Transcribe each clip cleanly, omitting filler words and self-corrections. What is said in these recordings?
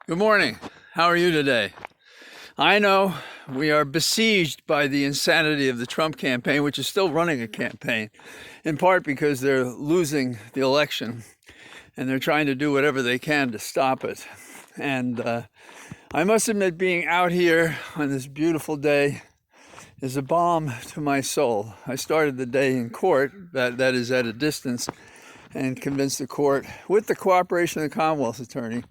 Good morning. How are you today? I know we are besieged by the insanity of the Trump campaign, which is still running a campaign, in part because they're losing the election and they're trying to do whatever they can to stop it. And I must admit, being out here on this beautiful day is a balm to my soul. I started the day in court, that is at a distance, and convinced the court, with the cooperation of the Commonwealth's attorney,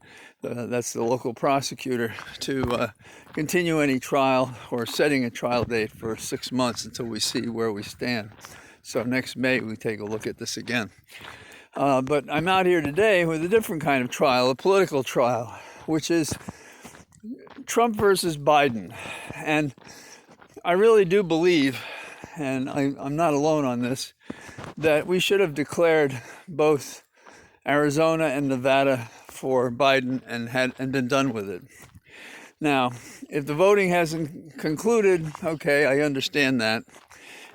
that's the local prosecutor, to continue any trial or setting a trial date for 6 months until we see where we stand. So next May we take a look at this again. But I'm out here today with a different kind of trial, a political trial, which is Trump versus Biden. And I really do believe, and I'm not alone on this, that we should have declared both Arizona and Nevada for Biden and been done with it. Now, if the voting hasn't concluded, okay, I understand that.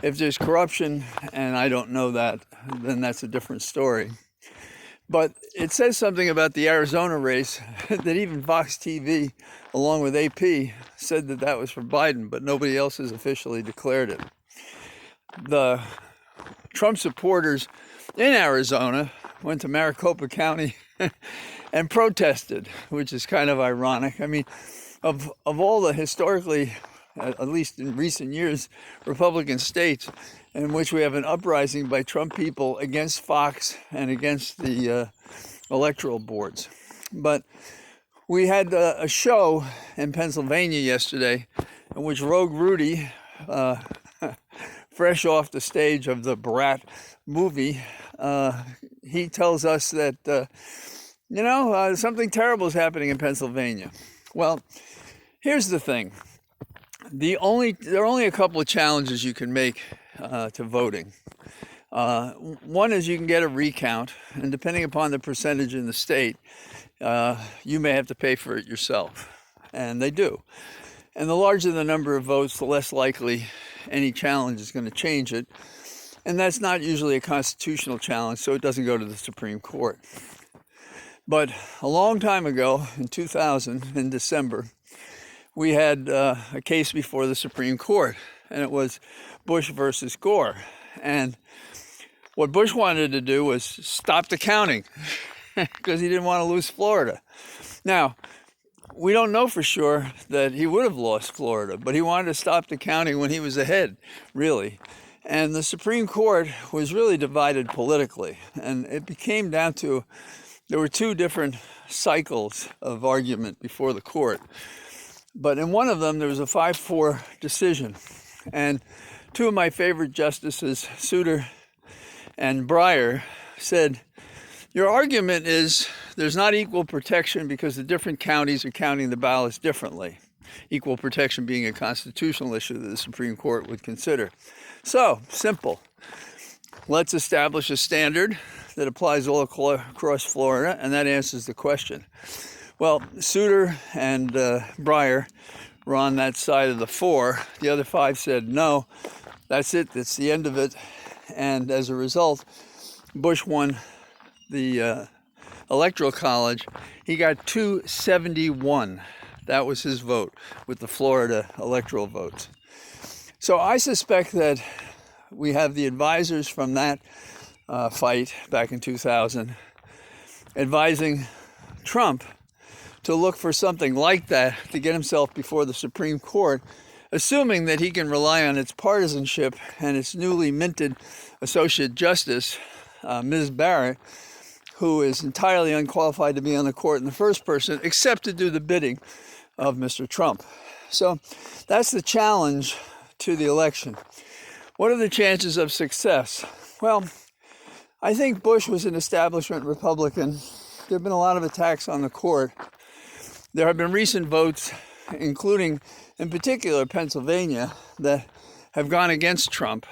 If there's corruption and I don't know that, then that's a different story. But it says something about the Arizona race that even Fox TV, along with AP, said that that was for Biden, but nobody else has officially declared it. The Trump supporters in Arizona went to Maricopa County and protested, which is kind of ironic. I mean, of all the historically, at least in recent years, Republican states in which we have an uprising by Trump people against Fox and against the electoral boards. But we had a show in Pennsylvania yesterday in which Rogue Rudy, fresh off the stage of the Brat movie, he tells us that, something terrible is happening in Pennsylvania. Well, here's the thing. There are only a couple of challenges you can make to voting. One is you can get a recount, and depending upon the percentage in the state, you may have to pay for it yourself. And they do. And the larger the number of votes, the less likely any challenge is going to change it. And that's not usually a constitutional challenge, so it doesn't go to the Supreme Court. But a long time ago, in 2000, in December, we had a case before the Supreme Court, and it was Bush versus Gore. And what Bush wanted to do was stop the counting because he didn't want to lose Florida. Now, we don't know for sure that he would have lost Florida, but he wanted to stop the counting when he was ahead, really. And the Supreme Court was really divided politically, and it came down to there were two different cycles of argument before the court. But in one of them, there was a 5-4 decision. And two of my favorite justices, Souter and Breyer, said, your argument is there's not equal protection because the different counties are counting the ballots differently. Equal protection being a constitutional issue that the Supreme Court would consider. So, simple. Let's establish a standard that applies all across Florida, and that answers the question. Well, Souter and Breyer were on that side of the 4. The other 5 said, no, that's it, that's the end of it. And as a result, Bush won the Electoral College. He got 271. That was his vote with the Florida electoral votes. So I suspect that we have the advisors from that fight back in 2000 advising Trump to look for something like that to get himself before the Supreme Court, assuming that he can rely on its partisanship and its newly minted Associate Justice, Ms. Barrett, who is entirely unqualified to be on the court in the first person, except to do the bidding of Mr. Trump. So that's the challenge to the election. What are the chances of success? Well, I think Bush was an establishment Republican. There have been a lot of attacks on the court. There have been recent votes, including, in particular, Pennsylvania, that have gone against Trump.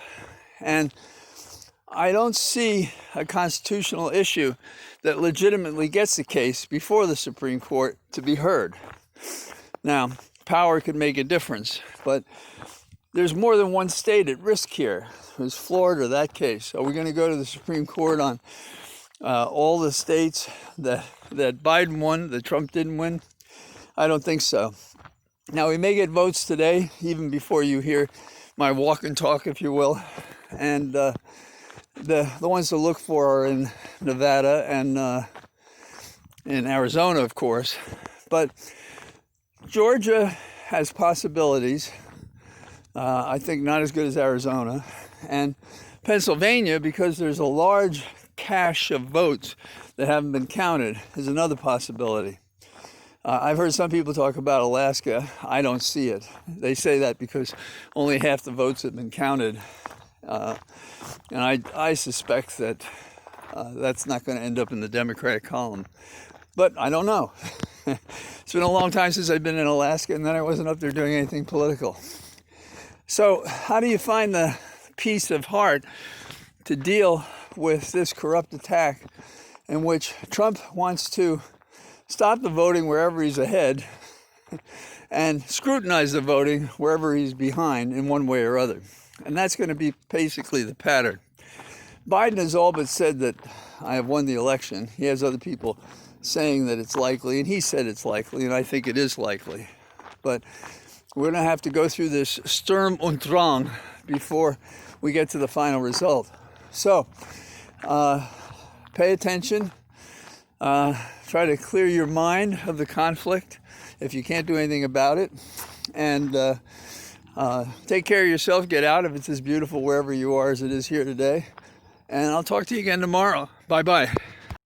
And I don't see a constitutional issue that legitimately gets the case before the Supreme Court to be heard. Now, power could make a difference, but there's more than one state at risk here. There's Florida, that case. Are we going to go to the Supreme Court on all the states that Biden won, that Trump didn't win? I don't think so. Now, we may get votes today, even before you hear my walk and talk, if you will. And the ones to look for are in Nevada and in Arizona, of course. But Georgia has possibilities. I think not as good as Arizona. And Pennsylvania, because there's a large cache of votes that haven't been counted, is another possibility. I've heard some people talk about Alaska. I don't see it. They say that because only half the votes have been counted. And I suspect that that's not going to end up in the Democratic column. But I don't know. It's been a long time since I've been in Alaska, and then I wasn't up there doing anything political. So how do you find the peace of heart to deal with this corrupt attack in which Trump wants to stop the voting wherever he's ahead and scrutinize the voting wherever he's behind in one way or other? And that's going to be basically the pattern. Biden has all but said that I have won the election. He has other people saying that it's likely, and he said it's likely, and I think it is likely. But we're going to have to go through this Sturm und Drang before we get to the final result. So, pay attention. Try to clear your mind of the conflict if you can't do anything about it. And take care of yourself. Get out if it's as beautiful wherever you are as it is here today. And I'll talk to you again tomorrow. Bye-bye.